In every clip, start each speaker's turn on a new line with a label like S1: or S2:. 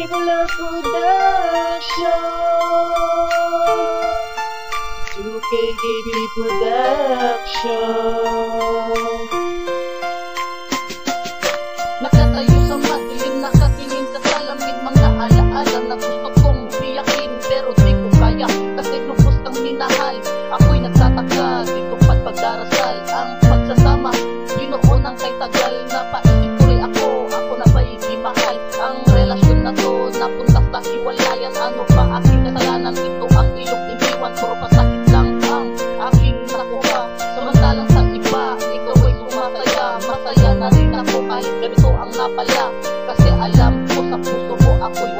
S1: Bula Production, 2KKB Production.
S2: Nakatayo sa madilim, nakatingin sa salamin, mga alaala na gusto kong biyakin, pero di ko kaya kasi lubos kang minahal. Ako'y nagtataka, di ko pat pagdarasal ang pagsasama, Ginoo ng kay tagal. Napaisip tuloy ako na ba'y di mahal ang relasyon na to, napunta sa hiwalayan. Ano ba aking kasalanan? Ito ang iyong iniwan, puro pasakit lang ang aking nakuha. Samantalang sa iba, ikaw ay sumasaya, masaya na rin ako kahit ganito ang napala. Kasi alam ko sa puso mo ako'y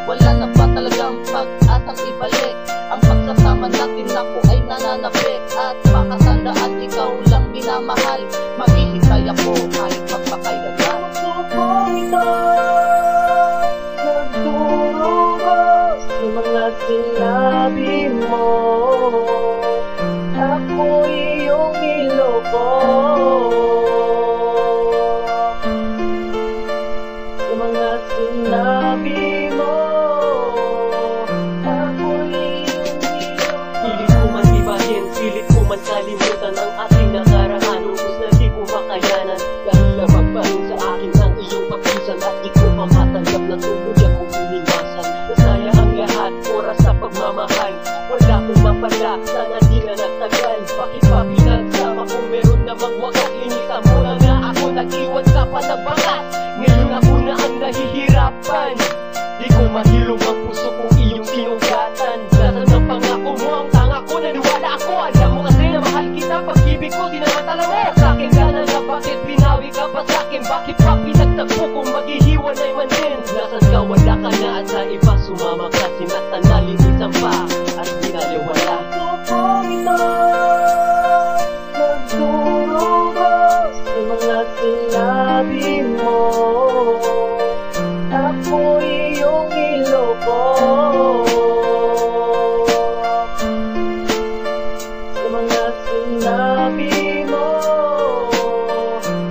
S2: wala na ba talagang pag-asang ibalik ang pagsasama natin? Ako ay nananabik at makasandaan ikaw lang minamahal. Maghihintay ako kahit magpakailangan.
S1: Pusong ito nagturo sa mga sinabi mo, ako'y iyong niloko. Sa mga sinabi mo, ako'y iyong niloko.
S3: Pilit ko man ibahin, pilit ko man kalimutan ang aking nakaraan. Ubus na di ko makayanan, dahil lamang pa rin sa akin ang iyong papisan. At di ko mamatanggap na tuluyan kong iniwasan. Nasaya ang lahat, oras sa pagmamahal. Wala kong mapala, sana di na nagtagal. Bakit pa pinagsama kung meron namang wakas? Linisan mo na nga ako, nag-iwan ka pa na bakas. Ngayon ako na ang nahihirapan, di ko mahilong ang puso kong iyong sinugatan. Nasaan ang pangako mo, ang tanga ko, naniwala ako. Alam mo kasi na mahal kita, pag-ibig ko sinamantala mo. Sa'kin ka na nga, bakit binawi ka pa sa'kin? Bakit pa pinagtagpo kung maghihiwalay man din? Nasaan ka, wala ka na at sa iba sumama ka. Sinatan na, linisan pa at binaliwala.
S1: Pusong ito nagturo sa mga sinabi mo, ako'y iyong niloko. Sa mga sinabi mo,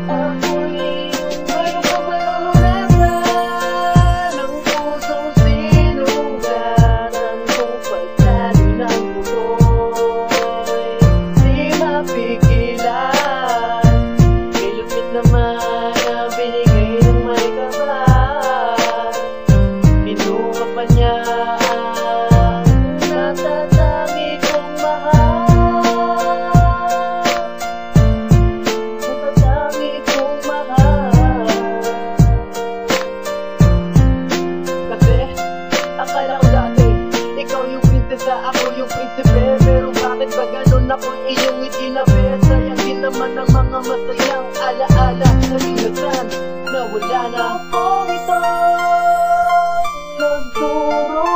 S1: ako'y iyong mayroon ka ba lunasan ang pusong sinugatan kung pagdalo ng bukoy di mapigilan. Ilupit naman ang binigay ng may kapal, binuha pa niya ang natatangi kong mahal, natatangi kong mahal. Kasi akala ko dati ikaw yung prinsesa, ako yung prinsipe. Pero bakit ba ganun akong iyong itinabi? Sayang din naman ang mga masayang alaala na ingatan na wala na. Pusong ito nagturo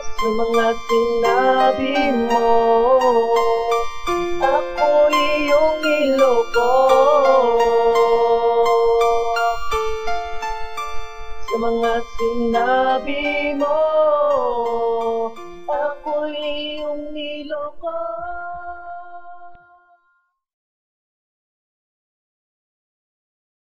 S1: sa mga sinabi mo, ako'y iyong niloko. Sa mga sinabi mo,